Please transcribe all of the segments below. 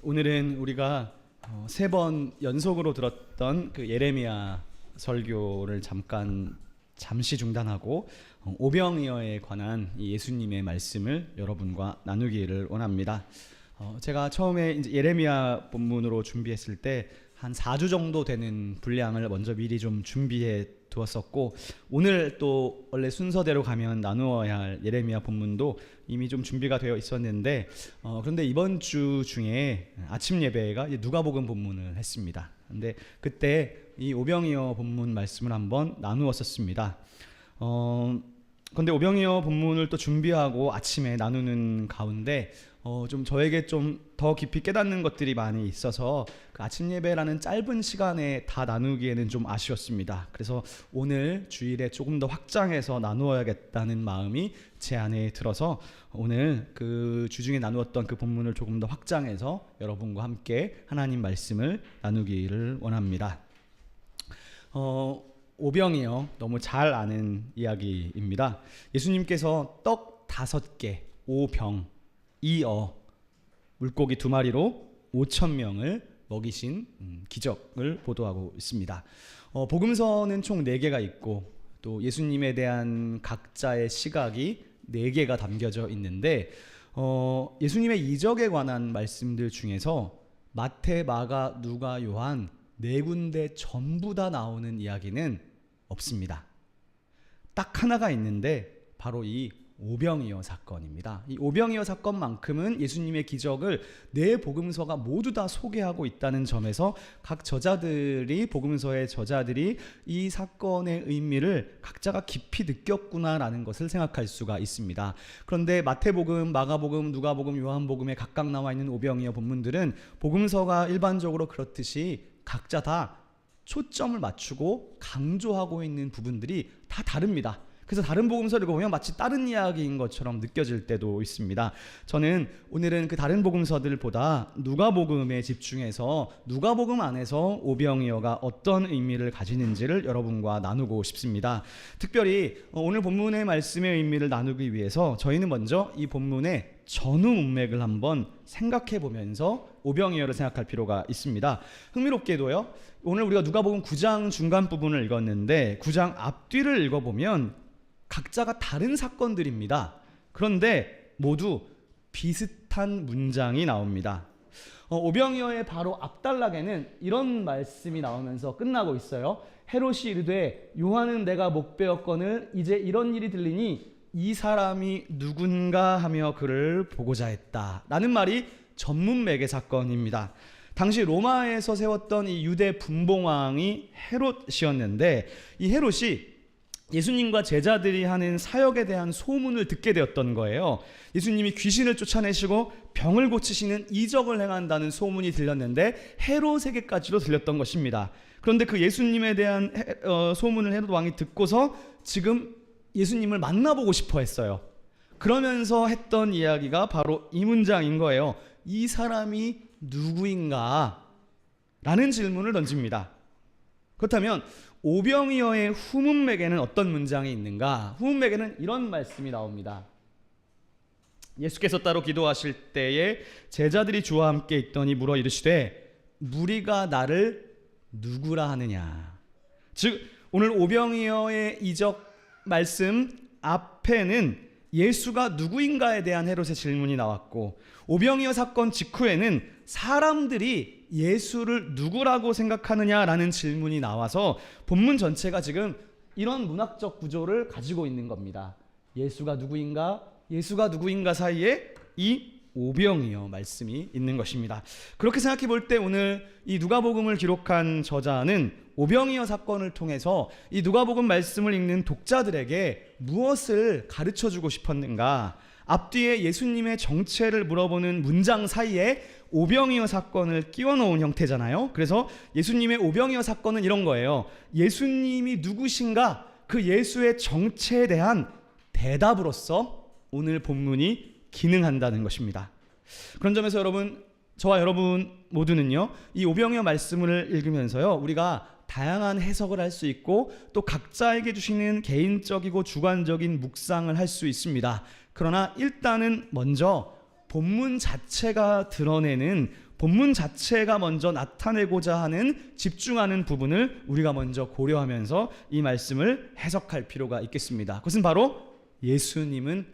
오늘은 우리가 3번 연속으로 들었던 그 예레미야 설교를 잠시 중단하고 오병이어에 관한 이 예수님의 말씀을 여러분과 나누기를 원합니다. 제가 처음에 이제 예레미야 본문으로 준비했을 때 한 4주 정도 되는 분량을 먼저 미리 좀 준비해 두었었고, 오늘 또 원래 순서대로 가면 나누어야 할 예레미야 본문도 이미 좀 준비가 되어 있었는데, 그런데 이번 주 중에 아침 예배가 누가복음 본문을 했습니다. 근데 그때 이 오병이어 본문 말씀을 한번 나누었었습니다. 근데 오병이어 본문을 또 준비하고 아침에 나누는 가운데 좀 저에게 좀 더 깊이 깨닫는 것들이 많이 있어서 그 아침 예배라는 짧은 시간에 다 나누기에는 좀 아쉬웠습니다. 그래서 오늘 주일에 조금 더 확장해서 나누어야겠다는 마음이 제 안에 들어서 오늘 그 주중에 나누었던 그 본문을 조금 더 확장해서 여러분과 함께 하나님 말씀을 나누기를 원합니다. 오병이어 너무 잘 아는 이야기입니다. 예수님께서 떡 5개, 오병, 이어, 물고기 2마리로 5,000명을 먹이신 기적을 보도하고 있습니다. 복음서는 총 4개가 있고 또 예수님에 대한 각자의 시각이 4개가 담겨져 있는데 예수님의 이적에 관한 말씀들 중에서 마태, 마가, 누가, 요한 4군데 전부 다 나오는 이야기는 없습니다. 딱 하나가 있는데 바로 이 오병이어 사건입니다. 이 오병이어 사건만큼은 예수님의 기적을 4복음서가 모두 다 소개하고 있다는 점에서 각 저자들이, 복음서의 저자들이 이 사건의 의미를 각자가 깊이 느꼈구나라는 것을 생각할 수가 있습니다. 그런데 마태복음, 마가복음, 누가복음, 요한복음에 각각 나와 있는 오병이어 본문들은 복음서가 일반적으로 그렇듯이 각자 다 초점을 맞추고 강조하고 있는 부분들이 다 다릅니다. 그래서 다른 복음서를 보면 마치 다른 이야기인 것처럼 느껴질 때도 있습니다. 저는 오늘은 그 다른 복음서들보다 누가복음에 집중해서 누가복음 안에서 오병이어가 어떤 의미를 가지는지를 여러분과 나누고 싶습니다. 특별히 오늘 본문의 말씀의 의미를 나누기 위해서 저희는 먼저 이 본문의 전후 문맥을 한번 생각해 보면서 오병이어를 생각할 필요가 있습니다. 흥미롭게도요, 오늘 우리가 누가복음 9장 중간 부분을 읽었는데 9장 앞뒤를 읽어보면 각자가 다른 사건들입니다. 그런데 모두 비슷한 문장이 나옵니다. 오병이어의 바로 앞단락에는 이런 말씀이 나오면서 끝나고 있어요. 헤롯이 이르되 요한은 내가 목베었거늘 이제 이런 일이 들리니 이 사람이 누군가 하며 그를 보고자 했다 라는 말이 전문맥의 사건입니다. 당시 로마에서 세웠던 이 유대 분봉왕이 헤롯이었는데, 이 헤롯이 예수님과 제자들이 하는 사역에 대한 소문을 듣게 되었던 거예요. 예수님이 귀신을 쫓아내시고 병을 고치시는 이적을 행한다는 소문이 들렸는데 헤롯에게까지도 들렸던 것입니다. 그런데 그 예수님에 대한 소문을 헤롯 왕이 듣고서 지금 예수님을 만나보고 싶어 했어요. 그러면서 했던 이야기가 바로 이 문장인 거예요. 이 사람이 누구인가? 라는 질문을 던집니다. 그렇다면 오병이어의 후문맥에는 어떤 문장이 있는가? 후문맥에는 이런 말씀이 나옵니다. 예수께서 따로 기도하실 때에 제자들이 주와 함께 있더니 물어 이르시되 무리가 나를 누구라 하느냐? 즉 오늘 오병이어의 이적 말씀 앞에는 예수가 누구인가에 대한 헤롯의 질문이 나왔고, 오병이어 사건 직후에는 사람들이 예수를 누구라고 생각하느냐라는 질문이 나와서 본문 전체가 지금 이런 문학적 구조를 가지고 있는 겁니다. 예수가 누구인가, 예수가 누구인가 사이에 이 오병이어 말씀이 있는 것입니다. 그렇게 생각해 볼 때 오늘 이 누가복음을 기록한 저자는 오병이어 사건을 통해서 이 누가복음 말씀을 읽는 독자들에게 무엇을 가르쳐주고 싶었는가? 앞뒤에 예수님의 정체를 물어보는 문장 사이에 오병이어 사건을 끼워 넣은 형태잖아요. 그래서 예수님의 오병이어 사건은 이런 거예요. 예수님이 누구신가? 그 예수의 정체에 대한 대답으로서 오늘 본문이 기능한다는 것입니다. 그런 점에서 여러분, 저와 여러분 모두는요, 이 오병이어 말씀을 읽으면서요, 우리가 다양한 해석을 할 수 있고 또 각자에게 주시는 개인적이고 주관적인 묵상을 할 수 있습니다. 그러나 일단은 먼저 본문 자체가 드러내는 본문 자체가 먼저 나타내고자 하는 집중하는 부분을 우리가 먼저 고려하면서 이 말씀을 해석할 필요가 있겠습니다. 그것은 바로 예수님은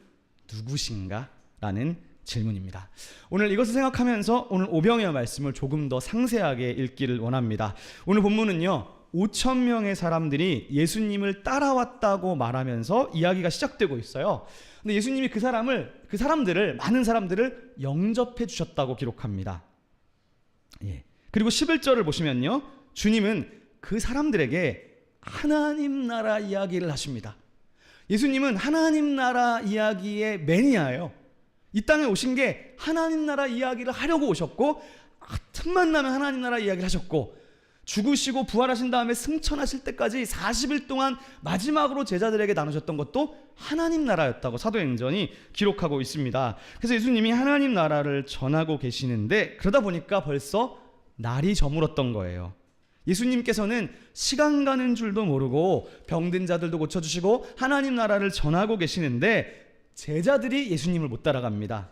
누구신가? 라는 질문입니다. 오늘 이것을 생각하면서 오늘 오병이어 말씀을 조금 더 상세하게 읽기를 원합니다. 오늘 본문은요, 5천 명의 사람들이 예수님을 따라왔다고 말하면서 이야기가 시작되고 있어요. 근데 예수님이 그 사람들을 많은 사람들을 영접해 주셨다고 기록합니다. 예. 그리고 11절을 보시면요, 주님은 그 사람들에게 하나님 나라 이야기를 하십니다. 예수님은 하나님 나라 이야기의 매니아예요. 이 땅에 오신 게 하나님 나라 이야기를 하려고 오셨고, 틈만 나면 하나님 나라 이야기를 하셨고, 죽으시고 부활하신 다음에 승천하실 때까지 40일 동안 마지막으로 제자들에게 나누셨던 것도 하나님 나라였다고 사도행전이 기록하고 있습니다. 그래서 예수님이 하나님 나라를 전하고 계시는데, 그러다 보니까 벌써 날이 저물었던 거예요. 예수님께서는 시간 가는 줄도 모르고 병든 자들도 고쳐주시고 하나님 나라를 전하고 계시는데, 제자들이 예수님을 못 따라갑니다.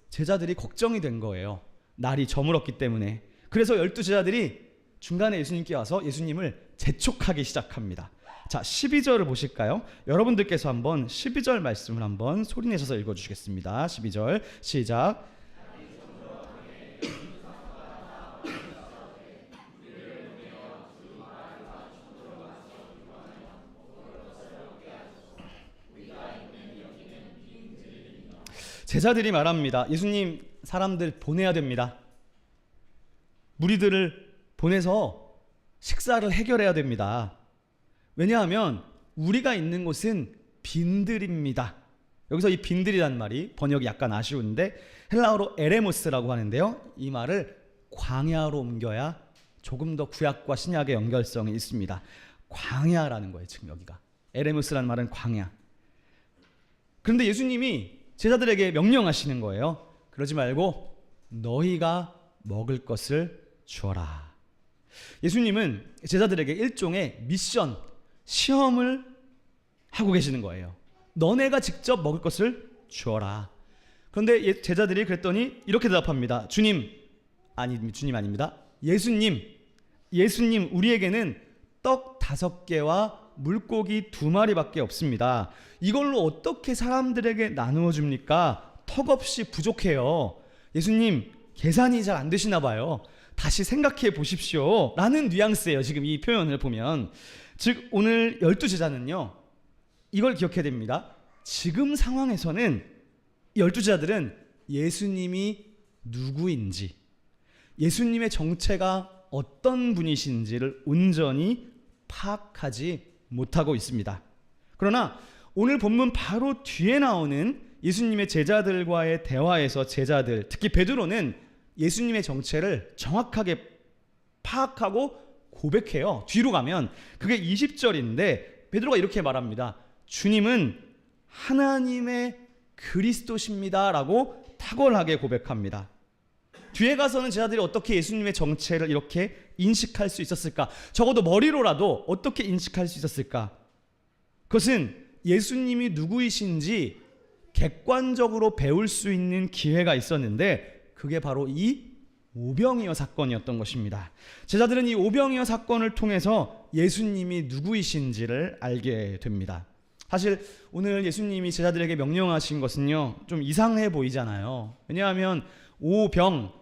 제자들이 걱정이 된 거예요. 날이 저물었기 때문에. 그래서 12제자들이 중간에 예수님께 와서 예수님을 재촉하기 시작합니다. 자, 12절을 보실까요? 여러분들께서 한번 12절 말씀을 한번 소리내셔서 읽어주시겠습니다. 12절 시작. 제자들이 말합니다. 예수님, 사람들 보내야 됩니다. 무리들을 보내서 식사를 해결해야 됩니다. 왜냐하면 우리가 있는 곳은 빈들입니다. 여기서 이 빈들이란 말이 번역이 약간 아쉬운데 헬라어로 에레모스라고 하는데요, 이 말을 광야로 옮겨야 조금 더 구약과 신약의 연결성이 있습니다. 광야라는 거예요. 지금 여기가 에레모스라는 말은 광야. 그런데 예수님이 제자들에게 명령하시는 거예요. 그러지 말고 너희가 먹을 것을 주어라. 예수님은 제자들에게 일종의 미션, 시험을 하고 계시는 거예요. 너네가 직접 먹을 것을 주어라. 그런데 제자들이 그랬더니 이렇게 대답합니다. 주님 아닙니다. 예수님, 우리에게는 떡 5개와 물고기 2마리밖에 없습니다. 이걸로 어떻게 사람들에게 나누어 줍니까? 턱없이 부족해요. 예수님, 계산이 잘 안 되시나 봐요. 다시 생각해 보십시오. 라는 뉘앙스예요. 지금 이 표현을 보면. 즉 오늘 12제자는요, 이걸 기억해야 됩니다. 지금 상황에서는 12제자들은 예수님이 누구인지, 예수님의 정체가 어떤 분이신지를 온전히 파악하지 못하고 있습니다. 그러나 오늘 본문 바로 뒤에 나오는 예수님의 제자들과의 대화에서 제자들, 특히 베드로는 예수님의 정체를 정확하게 파악하고 고백해요. 뒤로 가면 그게 20절인데 베드로가 이렇게 말합니다. 주님은 하나님의 그리스도십니다 라고 탁월하게 고백합니다. 뒤에 가서는 제자들이 어떻게 예수님의 정체를 이렇게 인식할 수 있었을까? 적어도 머리로라도 어떻게 인식할 수 있었을까? 그것은 예수님이 누구이신지 객관적으로 배울 수 있는 기회가 있었는데, 그게 바로 이 오병이어 사건이었던 것입니다. 제자들은 이 오병이어 사건을 통해서 예수님이 누구이신지를 알게 됩니다. 사실 오늘 예수님이 제자들에게 명령하신 것은요, 좀 이상해 보이잖아요. 왜냐하면 오병이어를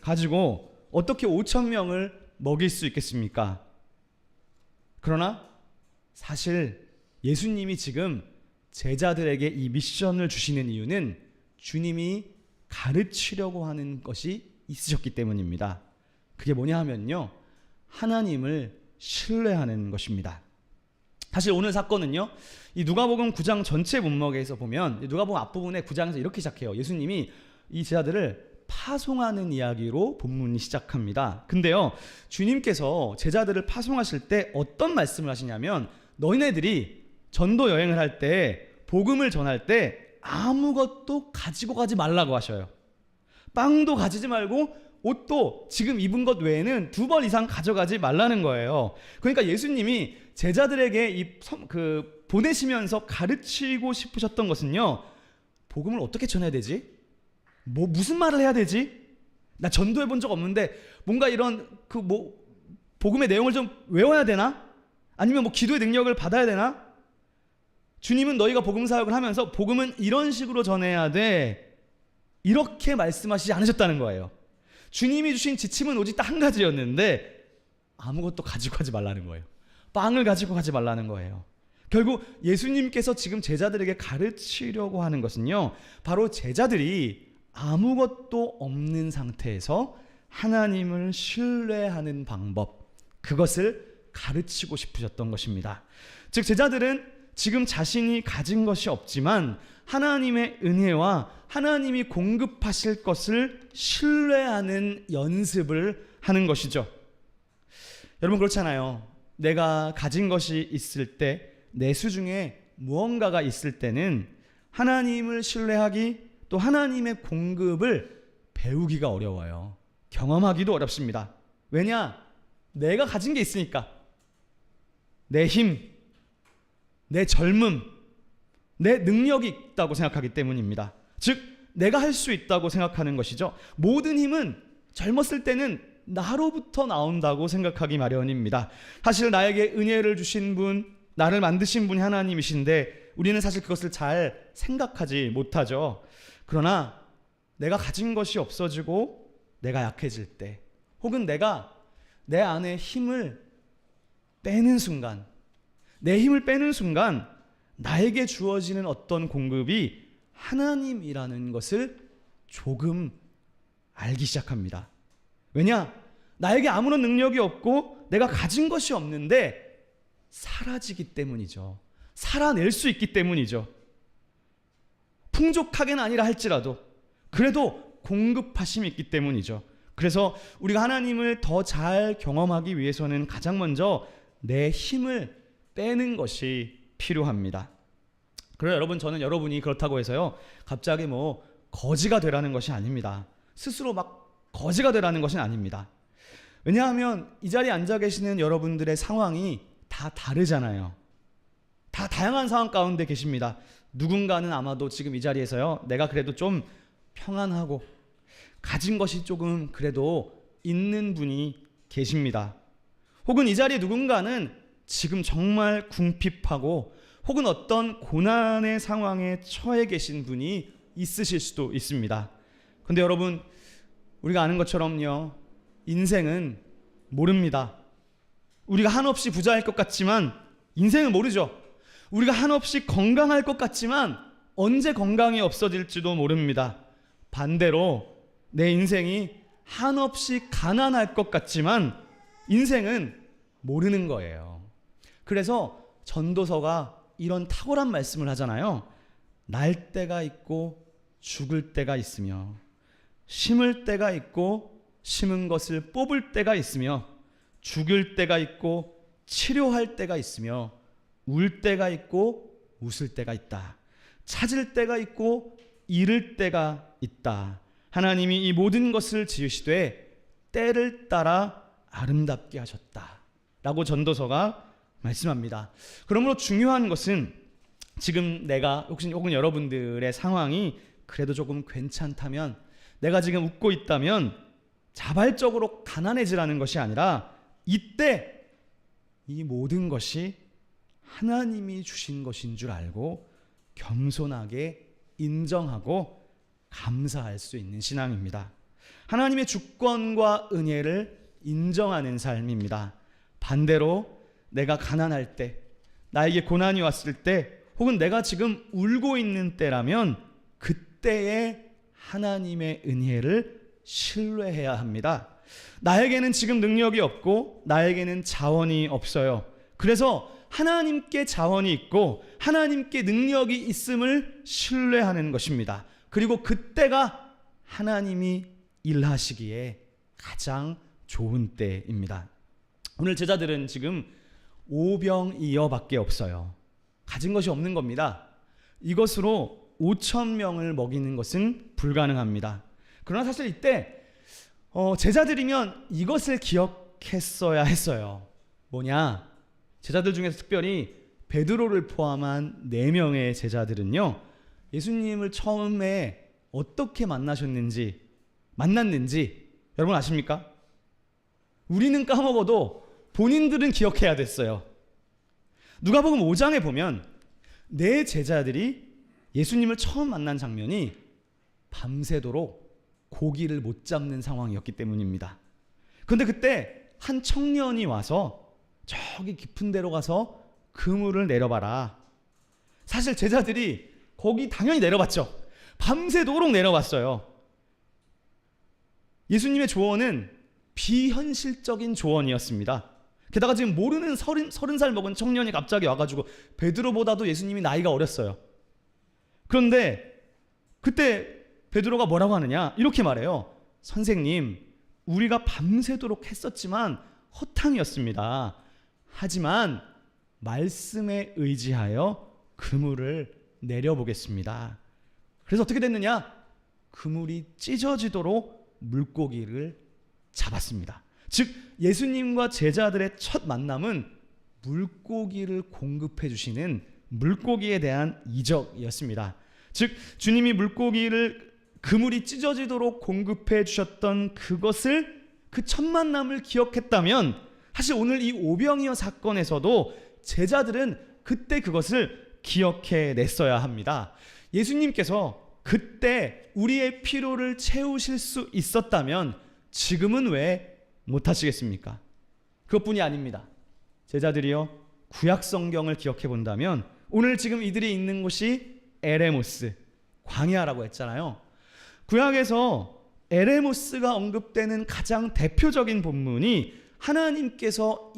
가지고 어떻게 5천 명을 먹일 수 있겠습니까? 그러나 사실 예수님이 지금 제자들에게 이 미션을 주시는 이유는 주님이 가르치려고 하는 것이 있으셨기 때문입니다. 그게 뭐냐 하면요, 하나님을 신뢰하는 것입니다. 사실 오늘 사건은요, 이 누가복음 9장 전체 문맥에서 보면 누가복음 앞부분에 9장에서 이렇게 시작해요. 예수님이 이 제자들을 파송하는 이야기로 본문이 시작합니다. 근데요, 주님께서 제자들을 파송하실 때 어떤 말씀을 하시냐면, 너희네들이 전도 여행을 할 때, 복음을 전할 때 아무것도 가지고 가지 말라고 하셔요. 빵도 가지지 말고 옷도 지금 입은 것 외에는 2벌 이상 가져가지 말라는 거예요. 그러니까 예수님이 제자들에게 보내시면서 가르치고 싶으셨던 것은요, 복음을 어떻게 전해야 되지? 무슨 말을 해야 되지? 나 전도해 본 적 없는데 뭔가 이런 복음의 내용을 좀 외워야 되나? 아니면 기도의 능력을 받아야 되나? 주님은 너희가 복음 사역을 하면서 복음은 이런 식으로 전해야 돼, 이렇게 말씀하시지 않으셨다는 거예요. 주님이 주신 지침은 오직 딱 한 가지였는데 아무것도 가지고 가지 말라는 거예요. 빵을 가지고 가지 말라는 거예요. 결국 예수님께서 지금 제자들에게 가르치려고 하는 것은요, 바로 제자들이 아무것도 없는 상태에서 하나님을 신뢰하는 방법, 그것을 가르치고 싶으셨던 것입니다. 즉 제자들은 지금 자신이 가진 것이 없지만 하나님의 은혜와 하나님이 공급하실 것을 신뢰하는 연습을 하는 것이죠. 여러분 그렇잖아요. 내가 가진 것이 있을 때, 내 수중에 무언가가 있을 때는 하나님을 신뢰하기, 또 하나님의 공급을 배우기가 어려워요. 경험하기도 어렵습니다. 왜냐? 내가 가진 게 있으니까. 내 힘, 내 젊음, 내 능력이 있다고 생각하기 때문입니다. 즉 내가 할 수 있다고 생각하는 것이죠. 모든 힘은 젊었을 때는 나로부터 나온다고 생각하기 마련입니다. 사실 나에게 은혜를 주신 분, 나를 만드신 분이 하나님이신데 우리는 사실 그것을 잘 생각하지 못하죠. 그러나 내가 가진 것이 없어지고 내가 약해질 때, 혹은 내가 내 안에 힘을 빼는 순간, 내 힘을 빼는 순간 나에게 주어지는 어떤 공급이 하나님이라는 것을 조금 알기 시작합니다. 왜냐? 나에게 아무런 능력이 없고 내가 가진 것이 없는데 사라지기 때문이죠. 살아낼 수 있기 때문이죠. 풍족하게는 아니라 할지라도 그래도 공급하심이 있기 때문이죠. 그래서 우리가 하나님을 더 잘 경험하기 위해서는 가장 먼저 내 힘을 빼는 것이 필요합니다. 그래서 여러분, 저는 여러분이 그렇다고 해서요 갑자기 거지가 되라는 것이 아닙니다. 스스로 거지가 되라는 것은 아닙니다. 왜냐하면 이 자리에 앉아 계시는 여러분들의 상황이 다 다르잖아요. 다 다양한 상황 가운데 계십니다. 누군가는 아마도 지금 이 자리에서요, 내가 그래도 좀 평안하고 가진 것이 조금 그래도 있는 분이 계십니다. 혹은 이 자리에 누군가는 지금 정말 궁핍하고 혹은 어떤 고난의 상황에 처해 계신 분이 있으실 수도 있습니다. 근데 여러분, 우리가 아는 것처럼요, 인생은 모릅니다. 우리가 한없이 부자일 것 같지만 인생은 모르죠. 우리가 한없이 건강할 것 같지만 언제 건강이 없어질지도 모릅니다. 반대로 내 인생이 한없이 가난할 것 같지만 인생은 모르는 거예요. 그래서 전도서가 이런 탁월한 말씀을 하잖아요. 날 때가 있고 죽을 때가 있으며, 심을 때가 있고 심은 것을 뽑을 때가 있으며, 죽을 때가 있고 치료할 때가 있으며, 울 때가 있고 웃을 때가 있다. 찾을 때가 있고 잃을 때가 있다. 하나님이 이 모든 것을 지으시되 때를 따라 아름답게 하셨다 라고 전도서가 말씀합니다. 그러므로 중요한 것은 지금 내가 혹은 여러분들의 상황이 그래도 조금 괜찮다면, 내가 지금 웃고 있다면 자발적으로 가난해지라는 것이 아니라 이때 이 모든 것이 하나님이 주신 것인 줄 알고 겸손하게 인정하고 감사할 수 있는 신앙입니다. 하나님의 주권과 은혜를 인정하는 삶입니다. 반대로 내가 가난할 때, 나에게 고난이 왔을 때, 혹은 내가 지금 울고 있는 때라면 그때에 하나님의 은혜를 신뢰해야 합니다. 나에게는 지금 능력이 없고 나에게는 자원이 없어요. 그래서 하나님께 자원이 있고 하나님께 능력이 있음을 신뢰하는 것입니다. 그리고 그때가 하나님이 일하시기에 가장 좋은 때입니다. 오늘 제자들은 지금 오병이어밖에 없어요. 가진 것이 없는 겁니다. 이것으로 5,000명을 먹이는 것은 불가능합니다. 그러나 사실 이때 제자들이면 이것을 기억했어야 했어요. 뭐냐? 제자들 중에서 특별히 베드로를 포함한 4명의 제자들은요, 예수님을 처음에 어떻게 만났는지 여러분 아십니까? 우리는 까먹어도 본인들은 기억해야 됐어요. 누가복음 5장에 보면 네 제자들이 예수님을 처음 만난 장면이 밤새도록 고기를 못 잡는 상황이었기 때문입니다. 그런데 그때 한 청년이 와서 저기 깊은 데로 가서 그물을 내려봐라. 사실 제자들이 거기 당연히 내려봤죠. 밤새도록 내려봤어요. 예수님의 조언은 비현실적인 조언이었습니다. 게다가 지금 모르는 30살 먹은 청년이 갑자기 와가지고 베드로보다도 예수님이 나이가 어렸어요. 그런데 그때 베드로가 뭐라고 하느냐? 이렇게 말해요. 선생님, 우리가 밤새도록 했었지만 허탕이었습니다. 하지만 말씀에 의지하여 그물을 내려보겠습니다. 그래서 어떻게 됐느냐? 그물이 찢어지도록 물고기를 잡았습니다. 즉 예수님과 제자들의 첫 만남은 물고기를 공급해 주시는 물고기에 대한 이적이었습니다. 즉 주님이 물고기를 그물이 찢어지도록 공급해 주셨던 그것을, 그 첫 만남을 기억했다면 사실 오늘 이 오병이어 사건에서도 제자들은 그때 그것을 기억해 냈어야 합니다. 예수님께서 그때 우리의 필요를 채우실 수 있었다면 지금은 왜 못하시겠습니까? 그것뿐이 아닙니다. 제자들이요, 구약 성경을 기억해 본다면 오늘 지금 이들이 있는 곳이 에레모스, 광야라고 했잖아요. 구약에서 에레모스가 언급되는 가장 대표적인 본문이 하나님께서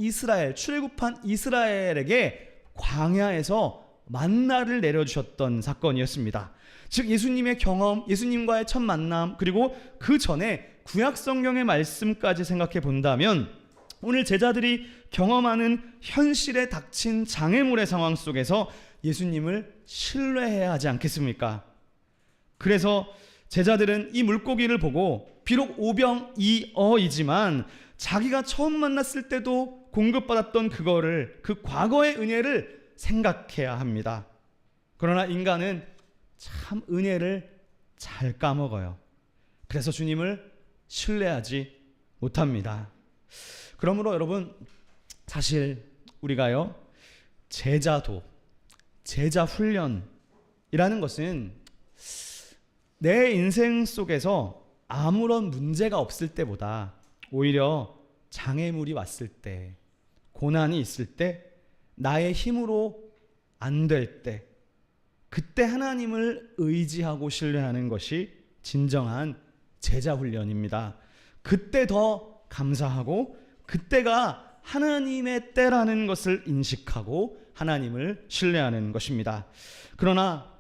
출애굽한 이스라엘에게 광야에서 만나를 내려주셨던 사건이었습니다. 즉 예수님의 경험, 예수님과의 첫 만남, 그리고 그 전에 구약 성경의 말씀까지 생각해 본다면 오늘 제자들이 경험하는 현실에 닥친 장애물의 상황 속에서 예수님을 신뢰해야 하지 않겠습니까? 그래서 제자들은 이 물고기를 보고 비록 오병이어이지만 자기가 처음 만났을 때도 공급받았던 그거를, 그 과거의 은혜를 생각해야 합니다. 그러나 인간은 참 은혜를 잘 까먹어요. 그래서 주님을 신뢰하지 못합니다. 그러므로 여러분, 사실 우리가요, 제자 훈련이라는 것은 내 인생 속에서 아무런 문제가 없을 때보다 오히려 장애물이 왔을 때, 고난이 있을 때, 나의 힘으로 안 될 때, 그때 하나님을 의지하고 신뢰하는 것이 진정한 제자 훈련입니다. 그때 더 감사하고 그때가 하나님의 때라는 것을 인식하고 하나님을 신뢰하는 것입니다. 그러나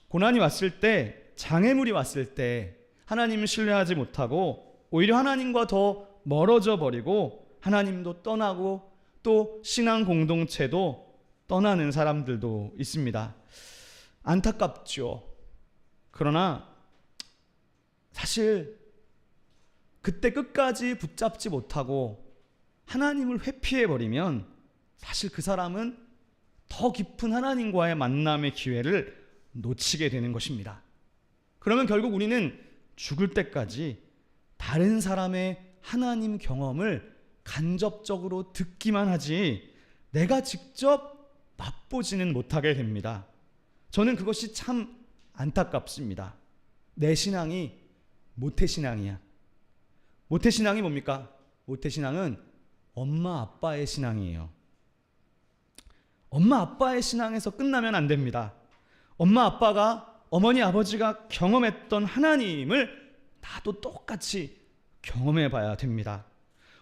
고난이 왔을 때, 장애물이 왔을 때 하나님을 신뢰하지 못하고 오히려 하나님과 더 멀어져 버리고 하나님도 떠나고 또 신앙 공동체도 떠나는 사람들도 있습니다. 안타깝죠. 그러나 사실 그때 끝까지 붙잡지 못하고 하나님을 회피해 버리면 사실 그 사람은 더 깊은 하나님과의 만남의 기회를 놓치게 되는 것입니다. 그러면 결국 우리는 죽을 때까지 다른 사람의 하나님 경험을 간접적으로 듣기만 하지 내가 직접 맛보지는 못하게 됩니다. 저는 그것이 참 안타깝습니다. 내 신앙이 모태신앙이야. 모태신앙이 뭡니까? 모태신앙은 엄마 아빠의 신앙이에요. 엄마 아빠의 신앙에서 끝나면 안 됩니다. 엄마 아빠가, 어머니 아버지가 경험했던 하나님을 나도 똑같이 경험해 봐야 됩니다.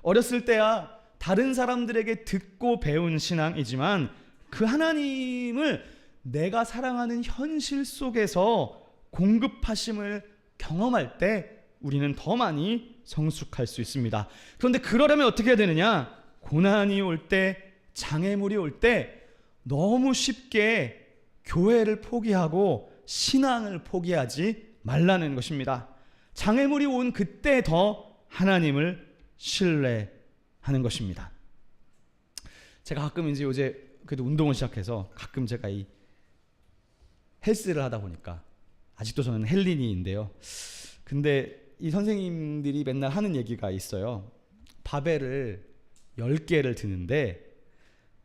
어렸을 때야 다른 사람들에게 듣고 배운 신앙이지만 그 하나님을 내가 사랑하는 현실 속에서 공급하심을 경험할 때 우리는 더 많이 성숙할 수 있습니다. 그런데 그러려면 어떻게 해야 되느냐? 고난이 올 때, 장애물이 올 때 너무 쉽게 교회를 포기하고 신앙을 포기하지 말라는 것입니다. 장애물이 온 그때 더 하나님을 신뢰하는 것입니다. 제가 가끔 이제 요새 그래도 운동을 시작해서 가끔 제가 이 헬스를 하다 보니까, 아직도 저는 헬린이인데요. 근데 이 선생님들이 맨날 하는 얘기가 있어요. 바벨을 10개를 드는데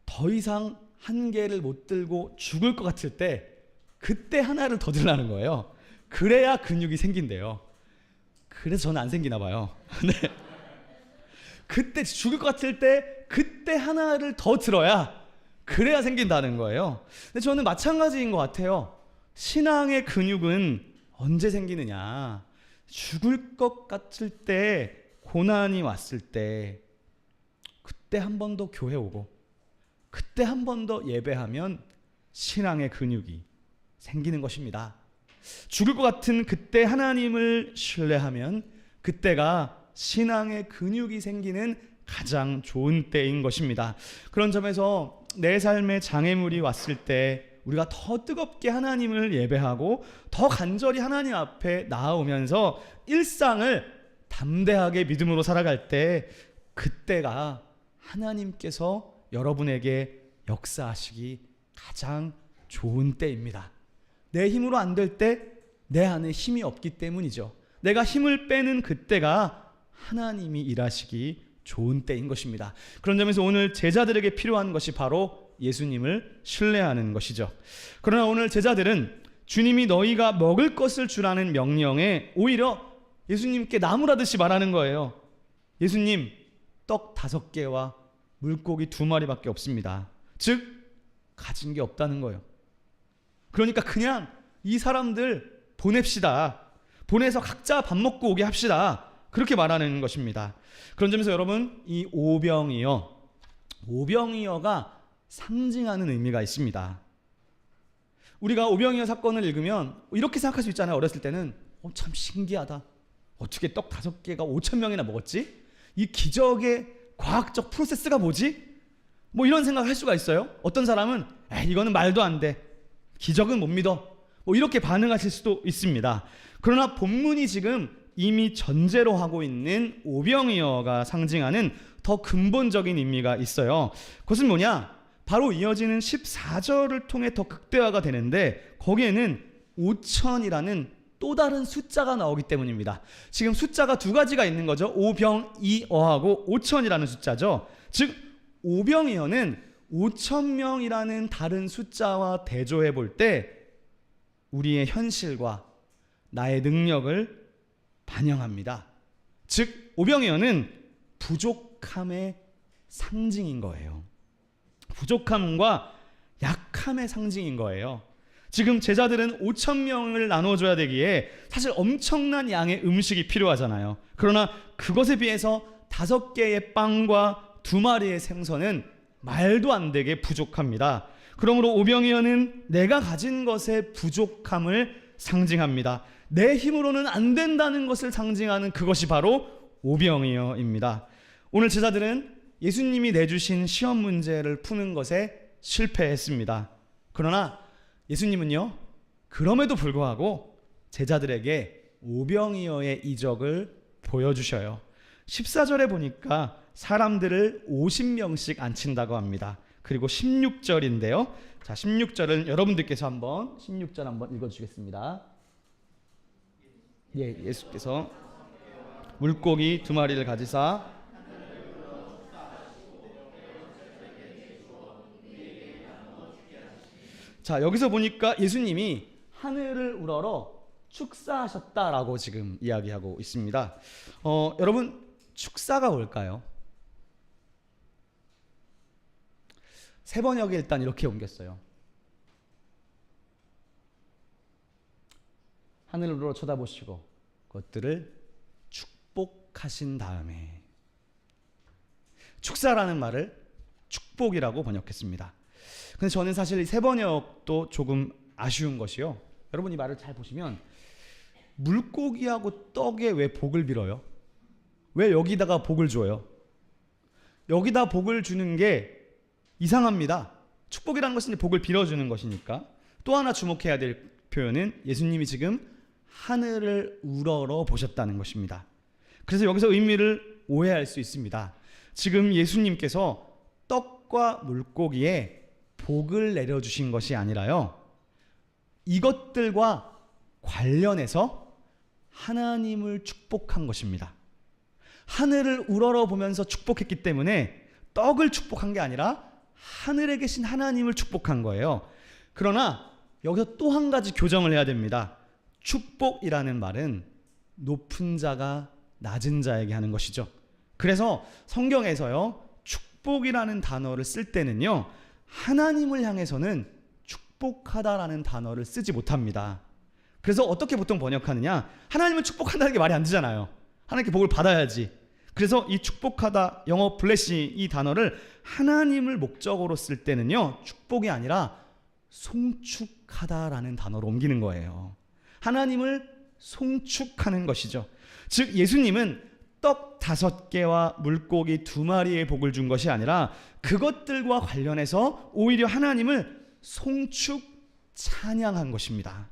더 이상 한 개를 못 들고 죽을 것 같을 때 그때 하나를 더 들라는 거예요. 그래야 근육이 생긴대요. 그래서 저는 안 생기나 봐요. 네. 그때 죽을 것 같을 때 그때 하나를 더 들어야 그래야 생긴다는 거예요. 근데 저는 마찬가지인 것 같아요. 신앙의 근육은 언제 생기느냐? 죽을 것 같을 때, 고난이 왔을 때, 그때 한 번 더 교회 오고 그때 한 번 더 예배하면 신앙의 근육이 생기는 것입니다. 죽을 것 같은 그때 하나님을 신뢰하면 그때가 신앙의 근육이 생기는 가장 좋은 때인 것입니다. 그런 점에서 내 삶에 장애물이 왔을 때 우리가 더 뜨겁게 하나님을 예배하고 더 간절히 하나님 앞에 나아오면서 일상을 담대하게 믿음으로 살아갈 때 그때가 하나님께서 여러분에게 역사하시기 가장 좋은 때입니다. 내 힘으로 안 될 때 내 안에 힘이 없기 때문이죠. 내가 힘을 빼는 그때가 하나님이 일하시기 좋은 때인 것입니다. 그런 점에서 오늘 제자들에게 필요한 것이 바로 예수님을 신뢰하는 것이죠. 그러나 오늘 제자들은 주님이 너희가 먹을 것을 주라는 명령에 오히려 예수님께 나무라듯이 말하는 거예요. 예수님, 떡 5개와 물고기 2마리밖에 없습니다. 즉 가진 게 없다는 거예요. 그러니까 그냥 이 사람들 보냅시다. 보내서 각자 밥 먹고 오게 합시다. 그렇게 말하는 것입니다. 그런 점에서 여러분, 이 오병이어가 상징하는 의미가 있습니다. 우리가 오병이어 사건을 읽으면 이렇게 생각할 수 있잖아요. 어렸을 때는 참 신기하다. 어떻게 떡 5개가 5,000명이나 먹었지? 이 기적의 과학적 프로세스가 뭐지? 뭐 이런 생각을 할 수가 있어요. 어떤 사람은 이거는 말도 안 돼. 기적은 못 믿어. 뭐 이렇게 반응하실 수도 있습니다. 그러나 본문이 지금 이미 전제로 하고 있는 오병이어가 상징하는 더 근본적인 의미가 있어요. 그것은 뭐냐? 바로 이어지는 14절을 통해 더 극대화가 되는데 거기에는 5천이라는 또 다른 숫자가 나오기 때문입니다. 지금 숫자가 2가지가 있는 거죠. 오병이어하고 5천이라는 숫자죠. 즉 오병이어는 5,000명이라는 다른 숫자와 대조해 볼 때 우리의 현실과 나의 능력을 반영합니다. 즉 오병이어는 부족함의 상징인 거예요. 부족함과 약함의 상징인 거예요. 지금 제자들은 5,000명을 나눠줘야 되기에 사실 엄청난 양의 음식이 필요하잖아요. 그러나 그것에 비해서 5개의 빵과 2마리의 생선은 말도 안 되게 부족합니다. 그러므로 오병이어는 내가 가진 것의 부족함을 상징합니다. 내 힘으로는 안 된다는 것을 상징하는 그것이 바로 오병이어입니다. 오늘 제자들은 예수님이 내주신 시험 문제를 푸는 것에 실패했습니다. 그러나 예수님은요, 그럼에도 불구하고 제자들에게 오병이어의 이적을 보여주셔요. 14절에 보니까 사람들을 50명씩 앉힌다고 합니다. 그리고 16절인데요. 자, 16절은 여러분들께서 한번 16절 한번 읽어주시겠습니다. 예, 예수께서 물고기 2마리를 가지사 자, 여기서 보니까 예수님이 하늘을 우러러 축사하셨다라고 지금 이야기하고 있습니다. 여러분, 축사가 뭘까요? 세 번역에 일단 이렇게 옮겼어요. 하늘을 우러러 쳐다보시고 그것들을 축복하신 다음에, 축사라는 말을 축복이라고 번역했습니다. 근데 저는 사실 이 세 번역도 조금 아쉬운 것이요. 여러분 이 말을 잘 보시면 물고기하고 떡에 왜 복을 빌어요? 왜 여기다가 복을 줘요? 여기다 복을 주는 게 이상합니다. 축복이라는 것은 복을 빌어주는 것이니까. 또 하나 주목해야 될 표현은 예수님이 지금 하늘을 우러러 보셨다는 것입니다. 그래서 여기서 의미를 오해할 수 있습니다. 지금 예수님께서 떡과 물고기에 복을 내려주신 것이 아니라요, 이것들과 관련해서 하나님을 축복한 것입니다. 하늘을 우러러 보면서 축복했기 때문에 떡을 축복한 게 아니라 하늘에 계신 하나님을 축복한 거예요. 그러나 여기서 또 한 가지 교정을 해야 됩니다. 축복이라는 말은 높은 자가 낮은 자에게 하는 것이죠. 그래서 성경에서요, 축복이라는 단어를 쓸 때는요, 하나님을 향해서는 축복하다라는 단어를 쓰지 못합니다. 그래서 어떻게 보통 번역하느냐? 하나님을 축복한다는 게 말이 안 되잖아요. 하나님께 복을 받아야지. 그래서 이 축복하다, 영어 블레싱 이 단어를 하나님을 목적으로 쓸 때는요, 축복이 아니라 송축하다라는 단어로 옮기는 거예요. 하나님을 송축하는 것이죠. 즉 예수님은 떡 5개와 물고기 2마리의 복을 준 것이 아니라 그것들과 관련해서 오히려 하나님을 송축 찬양한 것입니다.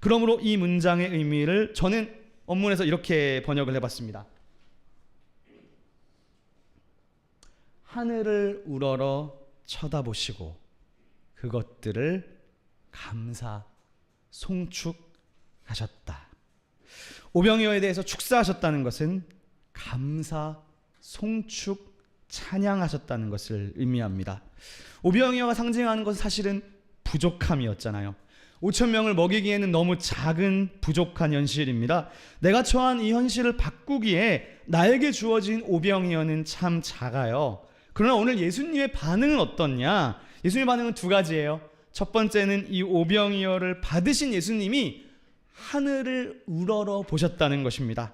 그러므로 이 문장의 의미를 저는 원문에서 이렇게 번역을 해봤습니다. 하늘을 우러러 쳐다보시고 그것들을 감사 송축하셨다. 오병이어에 대해서 축사하셨다는 것은 감사 송축 찬양하셨다는 것을 의미합니다. 오병이어가 상징하는 것은 사실은 부족함이었잖아요. 5,000명을 먹이기에는 너무 작은 부족한 현실입니다. 내가 처한 이 현실을 바꾸기에 나에게 주어진 오병이어는 참 작아요. 그러나 오늘 예수님의 반응은 어떻냐? 예수님의 반응은 2가지예요. 첫 번째는 이 오병이어를 받으신 예수님이 하늘을 우러러 보셨다는 것입니다.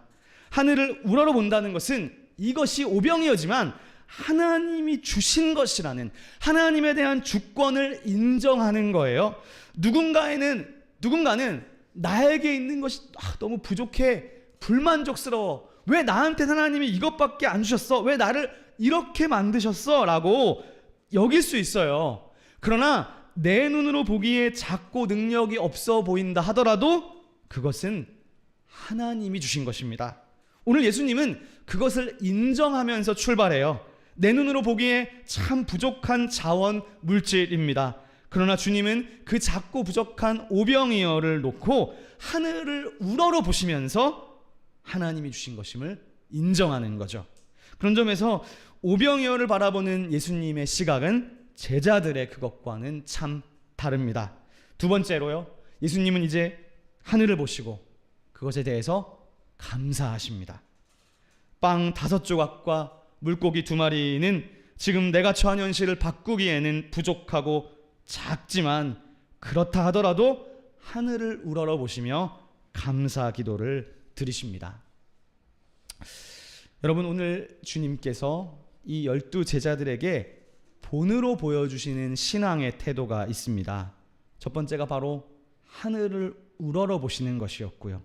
하늘을 우러러 본다는 것은 이것이 오병이어지만 하나님이 주신 것이라는, 하나님에 대한 주권을 인정하는 거예요. 누군가는 나에게 있는 것이 너무 부족해, 불만족스러워, 왜 나한테 하나님이 이것밖에 안 주셨어, 왜 나를 이렇게 만드셨어 라고 여길 수 있어요. 그러나 내 눈으로 보기에 작고 능력이 없어 보인다 하더라도 그것은 하나님이 주신 것입니다. 오늘 예수님은 그것을 인정하면서 출발해요. 내 눈으로 보기에 참 부족한 자원 물질입니다. 그러나 주님은 그 작고 부족한 오병이어를 놓고 하늘을 우러러 보시면서 하나님이 주신 것임을 인정하는 거죠. 그런 점에서 오병이어를 바라보는 예수님의 시각은 제자들의 그것과는 참 다릅니다. 2번째로요, 예수님은 이제 하늘을 보시고 그것에 대해서 감사하십니다. 빵 5조각과 물고기 2마리는 지금 내가 처한 현실을 바꾸기에는 부족하고 작지만 그렇다 하더라도 하늘을 우러러 보시며 감사 기도를 드리십니다. 여러분, 오늘 주님께서 이 12 제자들에게 본으로 보여주시는 신앙의 태도가 있습니다. 첫 번째가 바로 하늘을 우러러 보시는 것이었고요.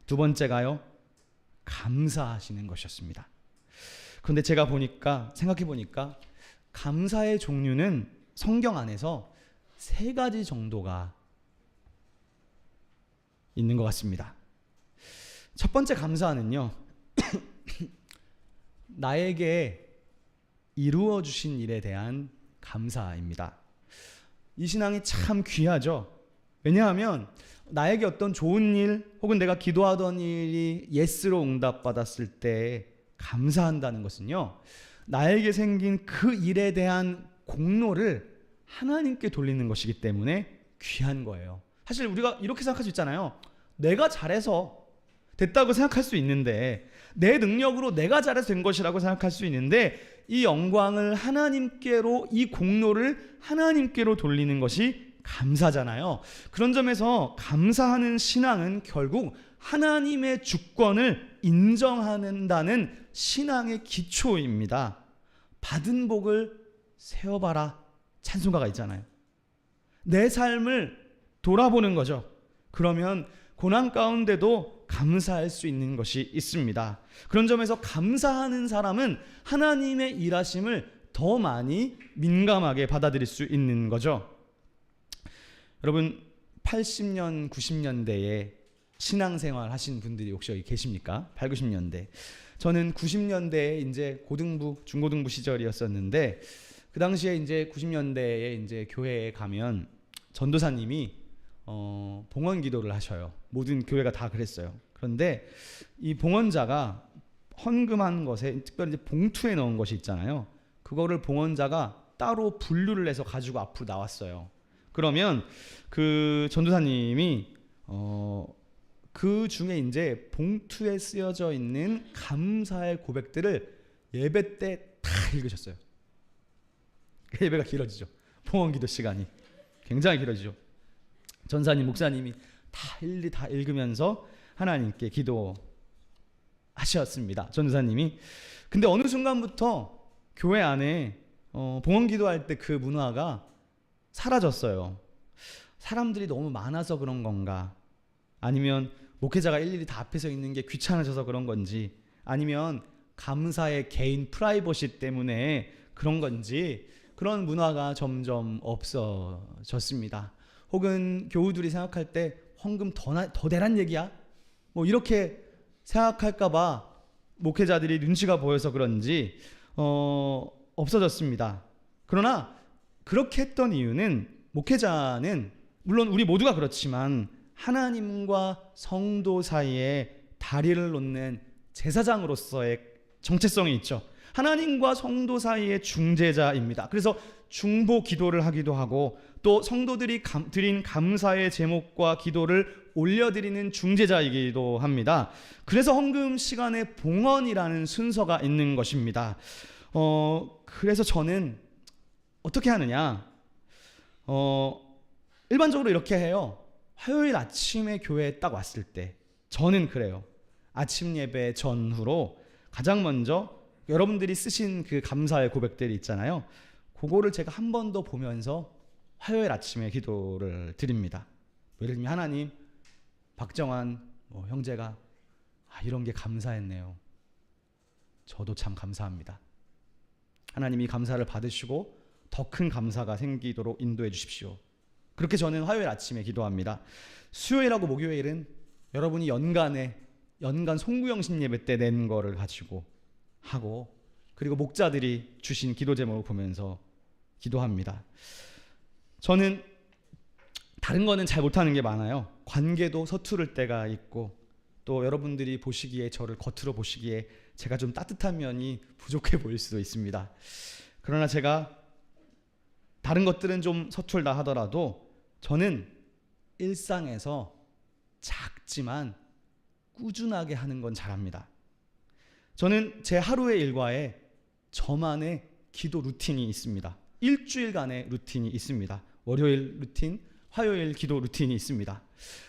2번째가요, 감사하시는 것이었습니다. 그런데 제가 생각해 보니까 감사의 종류는 성경 안에서 3가지 정도가 있는 것 같습니다. 첫 번째 감사는요, 나에게 이루어 주신 일에 대한 감사입니다. 이 신앙이 참 귀하죠. 왜냐하면 나에게 어떤 좋은 일 혹은 내가 기도하던 일이 예스로 응답받았을 때 감사한다는 것은요, 나에게 생긴 그 일에 대한 공로를 하나님께 돌리는 것이기 때문에 귀한 거예요. 사실 우리가 이렇게 생각할 수 있잖아요. 내가 잘해서 됐다고 생각할 수 있는데, 내 능력으로 내가 잘해서 된 것이라고 생각할 수 있는데, 이 영광을 하나님께로, 이 공로를 하나님께로 돌리는 것이 감사잖아요. 그런 점에서 감사하는 신앙은 결국 하나님의 주권을 인정한다는 신앙의 기초입니다. 받은 복을 세어봐라 찬송가가 있잖아요. 내 삶을 돌아보는 거죠. 그러면 고난 가운데도 감사할 수 있는 것이 있습니다. 그런 점에서 감사하는 사람은 하나님의 일하심을 더 많이 민감하게 받아들일 수 있는 거죠. 여러분, 80년, 90년대에 신앙생활 하신 분들이 혹시 여기 계십니까? 8, 90년대. 저는 90년대에 이제 고등부, 중고등부 시절이었었는데, 그 당시에 이제 90년대에 이제 교회에 가면 전도사님이 봉헌 기도를 하셔요. 모든 교회가 다 그랬어요. 그런데 이 봉헌자가 헌금한 것에, 특별히 이제 봉투에 넣은 것이 있잖아요. 그거를 봉헌자가 따로 분류를 해서 가지고 앞으로 나왔어요. 그러면 그 전도사님이 그 중에 이제 봉투에 쓰여져 있는 감사의 고백들을 예배 때 다 읽으셨어요. 예배가 길어지죠. 봉헌기도 시간이 굉장히 길어지죠. 전사님, 목사님이 다 일일이 다 읽으면서 하나님께 기도하셨습니다. 전도사님이. 근데 어느 순간부터 교회 안에 봉헌기도할 때 그 문화가 사라졌어요. 사람들이 너무 많아서 그런 건가? 아니면 목회자가 일일이 다 앞에 서 있는 게 귀찮아져서 그런 건지, 아니면 감사의 개인 프라이버시 때문에 그런 건지, 그런 문화가 점점 없어졌습니다. 혹은 교우들이 생각할 때 헌금 더 내란 얘기야? 뭐 이렇게 생각할까봐 목회자들이 눈치가 보여서 그런지 없어졌습니다. 그러나 그렇게 했던 이유는, 목회자는 물론 우리 모두가 그렇지만 하나님과 성도 사이에 다리를 놓는 제사장으로서의 정체성이 있죠. 하나님과 성도 사이의 중재자입니다. 그래서 중보 기도를 하기도 하고, 또 성도들이 드린 감사의 제목과 기도를 올려드리는 중재자이기도 합니다. 그래서 헌금 시간에 봉헌이라는 순서가 있는 것입니다. 그래서 저는 어떻게 하느냐, 일반적으로 이렇게 해요. 화요일 아침에 교회에 딱 왔을 때 저는 그래요. 아침 예배 전후로 가장 먼저 여러분들이 쓰신 그 감사의 고백들이 있잖아요. 그거를 제가 한 번 더 보면서 화요일 아침에 기도를 드립니다. 예를 들면, 하나님, 박정환 형제가 이런 게 감사했네요. 저도 참 감사합니다. 하나님이 감사를 받으시고 더 큰 감사가 생기도록 인도해 주십시오. 그렇게 저는 화요일 아침에 기도합니다. 수요일하고 목요일은 여러분이 연간 송구영신 예배 때 낸 거를 가지고 하고, 그리고 목자들이 주신 기도 제목을 보면서 기도합니다. 저는 다른 거는 잘 못하는 게 많아요. 관계도 서투를 때가 있고, 또 여러분들이 보시기에, 저를 겉으로 보시기에 제가 좀 따뜻한 면이 부족해 보일 수도 있습니다. 그러나 제가 다른 것들은 좀 서툴다 하더라도 저는 일상에서 작지만 꾸준하게 하는 건 잘합니다. 저는 제 하루의 일과에 저만의 기도 루틴이 있습니다. 일주일간의 루틴이 있습니다. 월요일 루틴, 화요일 기도 루틴이 있습니다.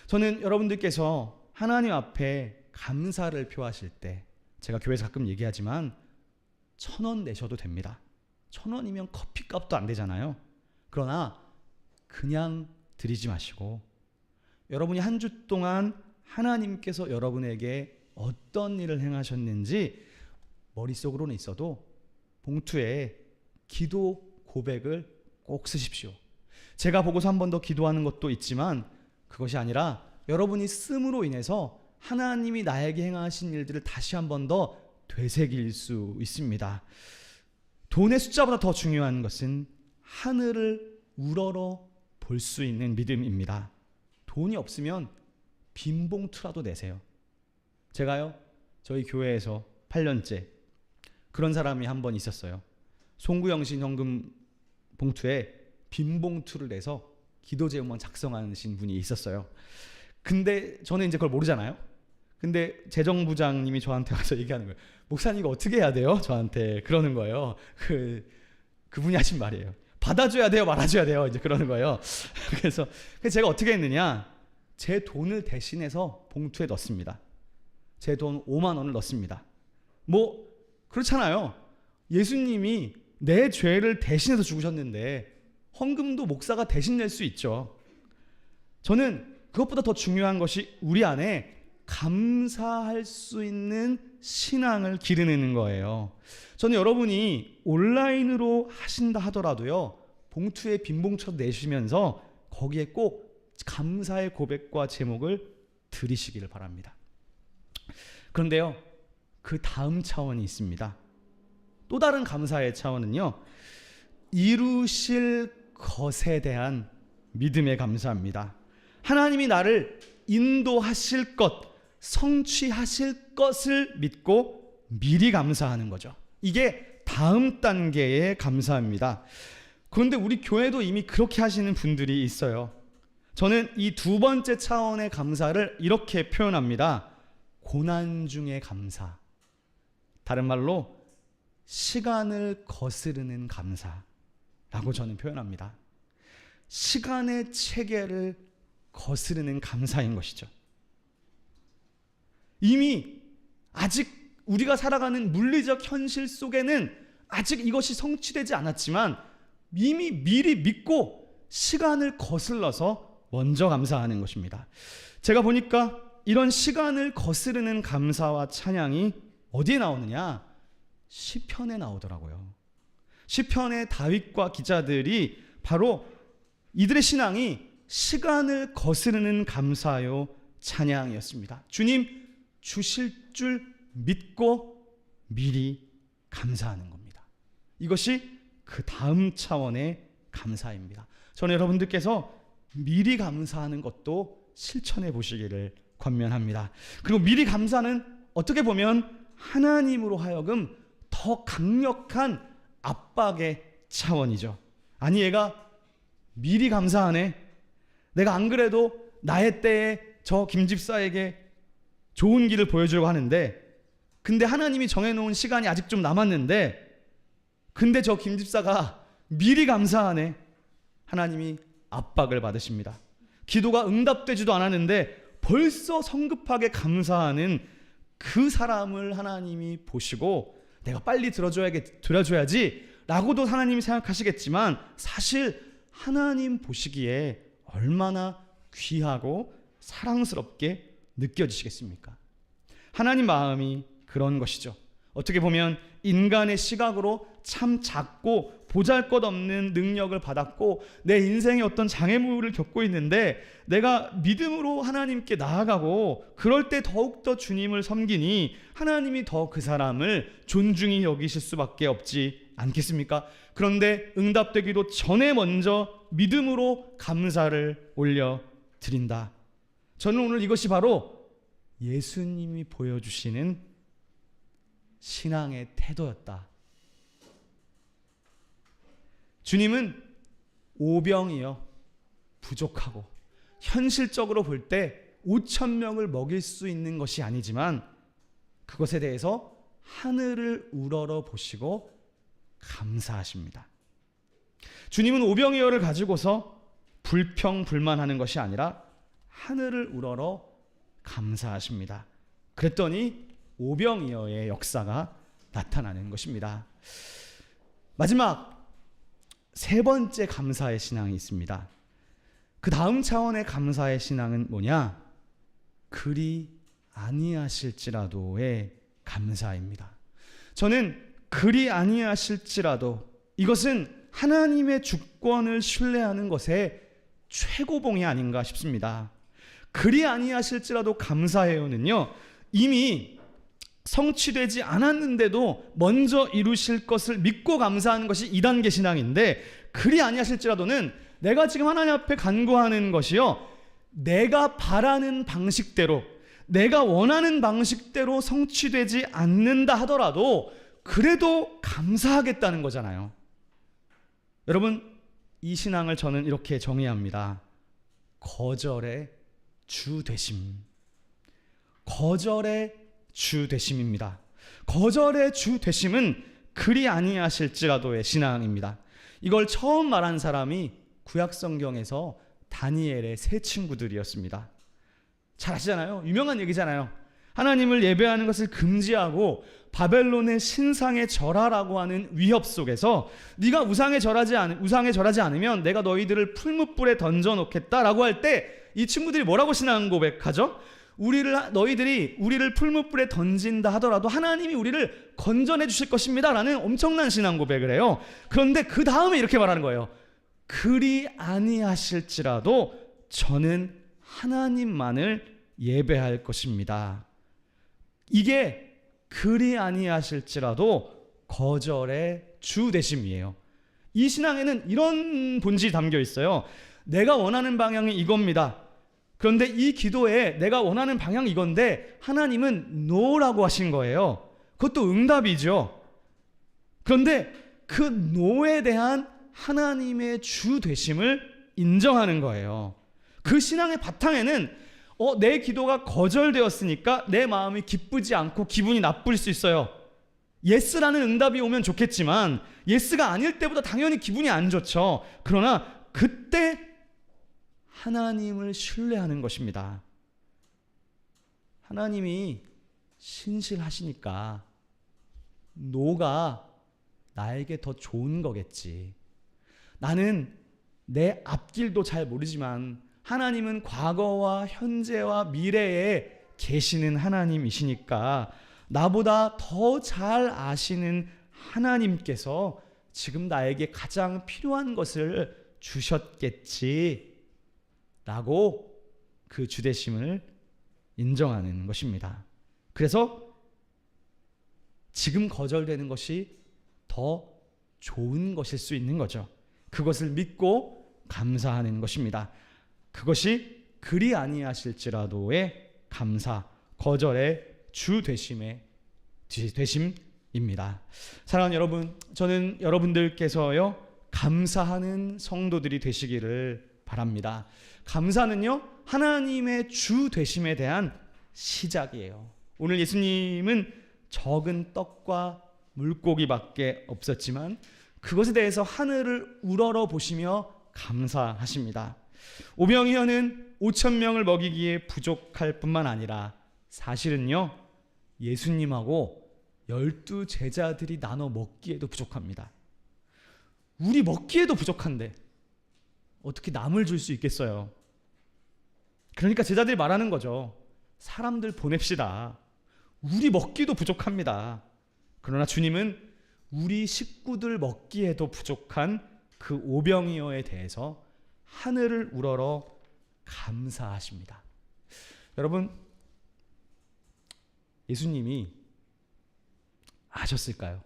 저는 여러분들께서 하나님 앞에 감사를 표하실 때, 제가 교회에서 가끔 얘기하지만 1,000원 내셔도 됩니다. 1,000원이면 커피값도 안 되잖아요. 그러나 그냥 드리지 마시고, 여러분이 한 주 동안 하나님께서 여러분에게 어떤 일을 행하셨는지 머릿속으로는 있어도 봉투에 기도 고백을 꼭 쓰십시오. 제가 보고서 한 번 더 기도하는 것도 있지만, 그것이 아니라 여러분이 씀으로 인해서 하나님이 나에게 행하신 일들을 다시 한 번 더 되새길 수 있습니다. 돈의 숫자보다 더 중요한 것은 하늘을 우러러 볼 수 있는 믿음입니다. 돈이 없으면 빈 봉투라도 내세요. 제가요, 저희 교회에서 8년째 그런 사람이 한 번 있었어요. 송구영신 현금 봉투에 빈 봉투를 내서 기도 제목만 작성하신 분이 있었어요. 근데 저는 이제 그걸 모르잖아요. 근데 재정부장님이 저한테 와서 얘기하는 거예요. 목사님 이거 어떻게 해야 돼요? 저한테 그러는 거예요. 그분이 하신 말이에요. 받아줘야 돼요, 말아줘야 돼요, 이제 그러는 거예요. 그래서 제가 어떻게 했느냐, 제 돈을 대신해서 봉투에 넣습니다. 제 돈 5만 원을 넣습니다. 뭐 그렇잖아요. 예수님이 내 죄를 대신해서 죽으셨는데 헌금도 목사가 대신 낼 수 있죠. 저는 그것보다 더 중요한 것이 우리 안에 감사할 수 있는 신앙을 기르는 거예요. 저는 여러분이 온라인으로 하신다 하더라도요, 봉투에 빈 봉투 내시면서 거기에 꼭 감사의 고백과 제목을 드리시기를 바랍니다. 그런데요, 그 다음 차원이 있습니다. 또 다른 감사의 차원은요, 이루실 것에 대한 믿음에 감사합니다. 하나님이 나를 인도하실 것, 성취하실 것을 믿고 미리 감사하는 거죠. 이게 다음 단계의 감사입니다. 그런데 우리 교회도 이미 그렇게 하시는 분들이 있어요. 저는 이 두 번째 차원의 감사를 이렇게 표현합니다. 고난 중의 감사. 다른 말로 시간을 거스르는 감사라고 저는 표현합니다. 시간의 체계를 거스르는 감사인 것이죠. 이미 아직 우리가 살아가는 물리적 현실 속에는 아직 이것이 성취되지 않았지만 이미 미리 믿고 시간을 거슬러서 먼저 감사하는 것입니다. 제가 보니까 이런 시간을 거스르는 감사와 찬양이 어디에 나오느냐? 시편에 나오더라고요. 시편의 다윗과 기자들이 바로 이들의 신앙이 시간을 거스르는 감사요 찬양이었습니다. 주님 주실 줄 믿고 미리 감사하는 겁니다. 이것이 그 다음 차원의 감사입니다. 저는 여러분들께서 미리 감사하는 것도 실천해 보시기를 권면합니다. 그리고 미리 감사는 어떻게 보면 하나님으로 하여금 더 강력한 압박의 차원이죠. 아니 얘가 미리 감사하네. 내가 안 그래도 나의 때에 저 김집사에게 좋은 길을 보여주려고 하는데 근데 하나님이 정해놓은 시간이 아직 좀 남았는데 근데 저 김집사가 미리 감사하네. 하나님이 압박을 받으십니다. 기도가 응답되지도 않았는데 벌써 성급하게 감사하는 그 사람을 하나님이 보시고 내가 빨리 들어줘야지 라고도 하나님이 생각하시겠지만 사실 하나님 보시기에 얼마나 귀하고 사랑스럽게 느껴지시겠습니까? 하나님 마음이 그런 것이죠. 어떻게 보면 인간의 시각으로 참 작고 보잘것없는 능력을 받았고 내 인생에 어떤 장애물을 겪고 있는데 내가 믿음으로 하나님께 나아가고 그럴 때 더욱더 주님을 섬기니 하나님이 더 그 사람을 존중히 여기실 수밖에 없지 않겠습니까? 그런데 응답되기도 전에 먼저 믿음으로 감사를 올려드린다. 저는 오늘 이것이 바로 예수님이 보여주시는 신앙의 태도였다. 주님은 오병이어 부족하고 현실적으로 볼 때 5,000명을 먹일 수 있는 것이 아니지만 그것에 대해서 하늘을 우러러 보시고 감사하십니다. 주님은 오병이어를 가지고서 불평불만하는 것이 아니라 하늘을 우러러 감사하십니다. 그랬더니 오병이어의 역사가 나타나는 것입니다. 마지막 세 번째 감사의 신앙이 있습니다. 그 다음 차원의 감사의 신앙은 뭐냐? 그리 아니하실지라도의 감사입니다. 저는 그리 아니하실지라도 이것은 하나님의 주권을 신뢰하는 것의 최고봉이 아닌가 싶습니다. 그리 아니하실지라도 감사해요는요, 이미 성취되지 않았는데도 먼저 이루실 것을 믿고 감사하는 것이 2단계 신앙인데, 그리 아니하실지라도는 내가 지금 하나님 앞에 간구하는 것이요, 내가 바라는 방식대로, 내가 원하는 방식대로 성취되지 않는다 하더라도 그래도 감사하겠다는 거잖아요. 여러분, 이 신앙을 저는 이렇게 정의합니다. 거절의 주 되심. 거절의 주 되심입니다. 거절의 주 되심은 그리 아니하실지라도의 신앙입니다. 이걸 처음 말한 사람이 구약 성경에서 다니엘의 세 친구들이었습니다. 잘 아시잖아요. 유명한 얘기잖아요. 하나님을 예배하는 것을 금지하고 바벨론의 신상에 절하라고 하는 위협 속에서 네가 우상에 절하지 않으면 내가 너희들을 풀무불에 던져놓겠다라고 할 때 이 친구들이 뭐라고 신앙 고백하죠? 너희들이 우리를 풀무불에 던진다 하더라도 하나님이 우리를 건져내 주실 것입니다 라는 엄청난 신앙 고백을 해요. 그런데 그 다음에 이렇게 말하는 거예요. 그리 아니하실지라도 저는 하나님만을 예배할 것입니다. 이게 그리 아니하실지라도 거절의 주 되심이에요. 이 신앙에는 이런 본질이 담겨 있어요. 내가 원하는 방향이 이겁니다. 그런데 이 기도에 내가 원하는 방향이 이건데 하나님은 no라고 하신 거예요. 그것도 응답이죠. 그런데 그 no에 대한 하나님의 주 되심을 인정하는 거예요. 그 신앙의 바탕에는 내 기도가 거절되었으니까 내 마음이 기쁘지 않고 기분이 나쁠 수 있어요. 예스라는 응답이 오면 좋겠지만 예스가 아닐 때보다 당연히 기분이 안 좋죠. 그러나 그때 하나님을 신뢰하는 것입니다. 하나님이 신실하시니까 노가 나에게 더 좋은 거겠지. 나는 내 앞길도 잘 모르지만 하나님은 과거와 현재와 미래에 계시는 하나님이시니까 나보다 더 잘 아시는 하나님께서 지금 나에게 가장 필요한 것을 주셨겠지 라고 그 주되심을 인정하는 것입니다. 그래서 지금 거절되는 것이 더 좋은 것일 수 있는 거죠. 그것을 믿고 감사하는 것입니다. 그것이 그리 아니하실지라도의 감사, 거절의 주 되심입니다. 사랑하는 여러분, 저는 여러분들께서요 감사하는 성도들이 되시기를 바랍니다. 감사는요 하나님의 주 되심에 대한 시작이에요. 오늘 예수님은 적은 떡과 물고기밖에 없었지만 그것에 대해서 하늘을 우러러 보시며 감사하십니다. 오병이어는 5,000명을 먹이기에 부족할 뿐만 아니라 사실은요 예수님하고 12 제자들이 나눠 먹기에도 부족합니다. 우리 먹기에도 부족한데 어떻게 남을 줄 수 있겠어요? 그러니까 제자들이 말하는 거죠. 사람들 보냅시다. 우리 먹기도 부족합니다. 그러나 주님은 우리 식구들 먹기에도 부족한 그 오병이어에 대해서 하늘을 우러러 감사하십니다. 여러분, 예수님이 아셨을까요?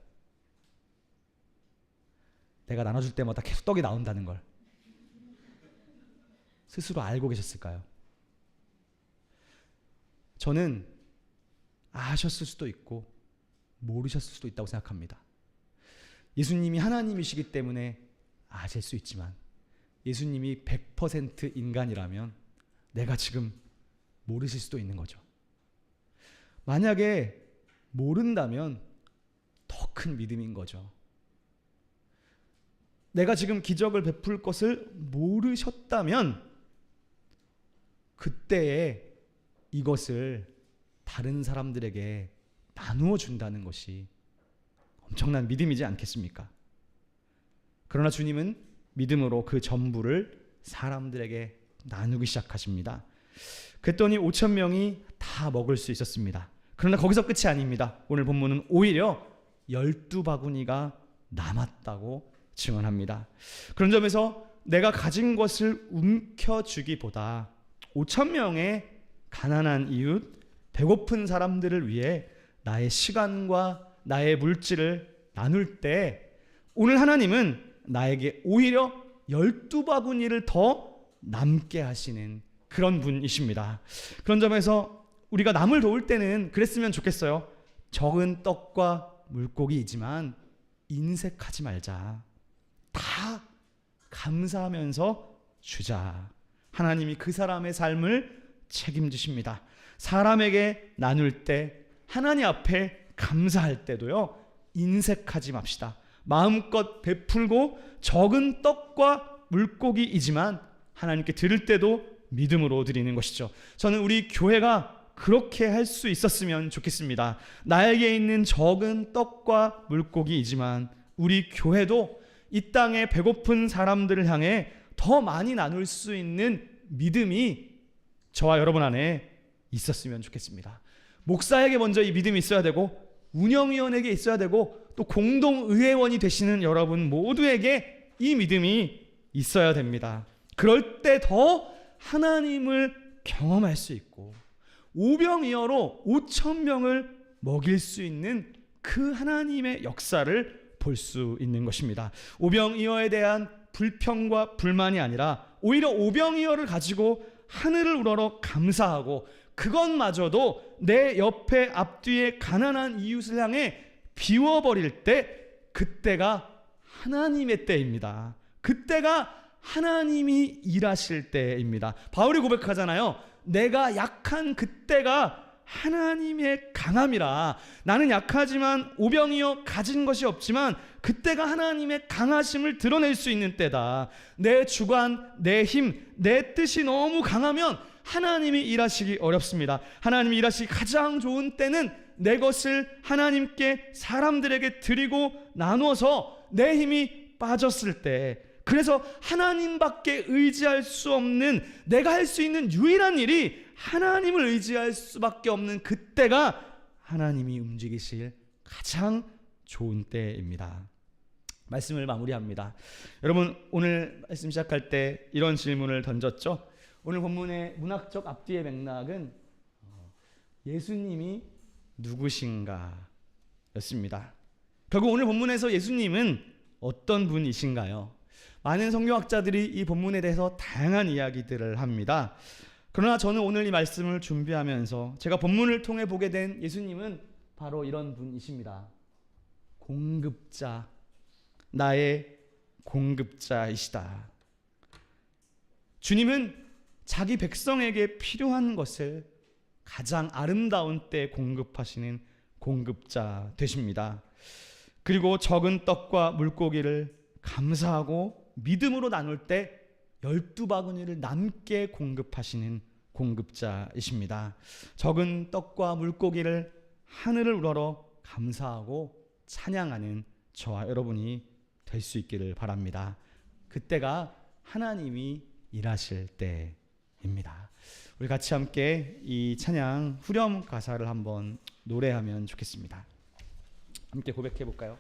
내가 나눠줄 때마다 계속 떡이 나온다는 걸 스스로 알고 계셨을까요? 저는 아셨을 수도 있고 모르셨을 수도 있다고 생각합니다. 예수님이 하나님이시기 때문에 아실 수 있지만 예수님이 100% 인간이라면 내가 지금 모르실 수도 있는 거죠. 만약에 모른다면 더 큰 믿음인 거죠. 내가 지금 기적을 베풀 것을 모르셨다면 그때에 이것을 다른 사람들에게 나누어 준다는 것이 엄청난 믿음이지 않겠습니까? 그러나 주님은 믿음으로 그 전부를 사람들에게 나누기 시작하십니다. 그랬더니 5,000명이 다 먹을 수 있었습니다. 그러나 거기서 끝이 아닙니다. 오늘 본문은 오히려 12바구니가 남았다고 증언합니다. 그런 점에서 내가 가진 것을 움켜주기보다 5,000명의 가난한 이웃, 배고픈 사람들을 위해 나의 시간과 나의 물질을 나눌 때 오늘 하나님은 나에게 오히려 12바구니를 더 남게 하시는 그런 분이십니다. 그런 점에서 우리가 남을 도울 때는 그랬으면 좋겠어요. 적은 떡과 물고기이지만 인색하지 말자. 다 감사하면서 주자. 하나님이 그 사람의 삶을 책임지십니다. 사람에게 나눌 때 하나님 앞에 감사할 때도요 인색하지 맙시다. 마음껏 베풀고 적은 떡과 물고기이지만 하나님께 드릴 때도 믿음으로 드리는 것이죠. 저는 우리 교회가 그렇게 할 수 있었으면 좋겠습니다. 나에게 있는 적은 떡과 물고기이지만 우리 교회도 이 땅에 배고픈 사람들을 향해 더 많이 나눌 수 있는 믿음이 저와 여러분 안에 있었으면 좋겠습니다. 목사에게 먼저 이 믿음이 있어야 되고 운영위원에게 있어야 되고 또 공동의회원이 되시는 여러분 모두에게 이 믿음이 있어야 됩니다. 그럴 때 더 하나님을 경험할 수 있고 오병이어로 5,000명을 먹일 수 있는 그 하나님의 역사를 볼 수 있는 것입니다. 오병이어에 대한 불평과 불만이 아니라 오히려 오병이어를 가지고 하늘을 우러러 감사하고 그것마저도 내 옆에 앞뒤에 가난한 이웃을 향해 비워버릴 때 그때가 하나님의 때입니다. 그때가 하나님이 일하실 때입니다. 바울이 고백하잖아요. 내가 약한 그때가 하나님의 강함이라. 나는 약하지만 오병이어 가진 것이 없지만 그때가 하나님의 강하심을 드러낼 수 있는 때다. 내 주관, 내 힘, 내 뜻이 너무 강하면 하나님이 일하시기 어렵습니다. 하나님이 일하시기 가장 좋은 때는 내 것을 하나님께 사람들에게 드리고 나눠서 내 힘이 빠졌을 때, 그래서 하나님밖에 의지할 수 없는, 내가 할 수 있는 유일한 일이 하나님을 의지할 수밖에 없는 그때가 하나님이 움직이실 가장 좋은 때입니다. 말씀을 마무리합니다. 여러분, 오늘 말씀 시작할 때 이런 질문을 던졌죠. 오늘 본문의 문학적 앞뒤의 맥락은 예수님이 누구신가 였습니다. 결국 오늘 본문에서 예수님은 어떤 분이신가요? 많은 성경학자들이 이 본문에 대해서 다양한 이야기들을 합니다. 그러나 저는 오늘 이 말씀을 준비하면서 제가 본문을 통해 보게 된 예수님은 바로 이런 분이십니다. 공급자, 나의 공급자이시다. 주님은 자기 백성에게 필요한 것을 가장 아름다운 때 공급하시는 공급자 되십니다. 그리고 적은 떡과 물고기를 감사하고 믿음으로 나눌 때 12바구니를 남게 공급하시는 공급자이십니다. 적은 떡과 물고기를 하늘을 우러러 감사하고 찬양하는 저와 여러분이 될 수 있기를 바랍니다. 그때가 하나님이 일하실 때입니다. 우리 같이 함께 이 찬양 후렴 가사를 한번 노래하면 좋겠습니다. 함께 고백해 볼까요?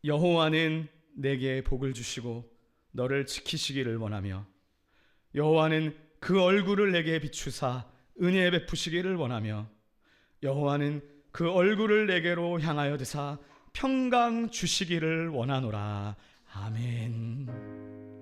여호와는 내게 복을 주시고 너를 지키시기를 원하며, 여호와는 그 얼굴을 내게 비추사 은혜 베푸시기를 원하며, 여호와는 그 얼굴을 내게로 향하여 드사 평강 주시기를 원하노라. 아멘.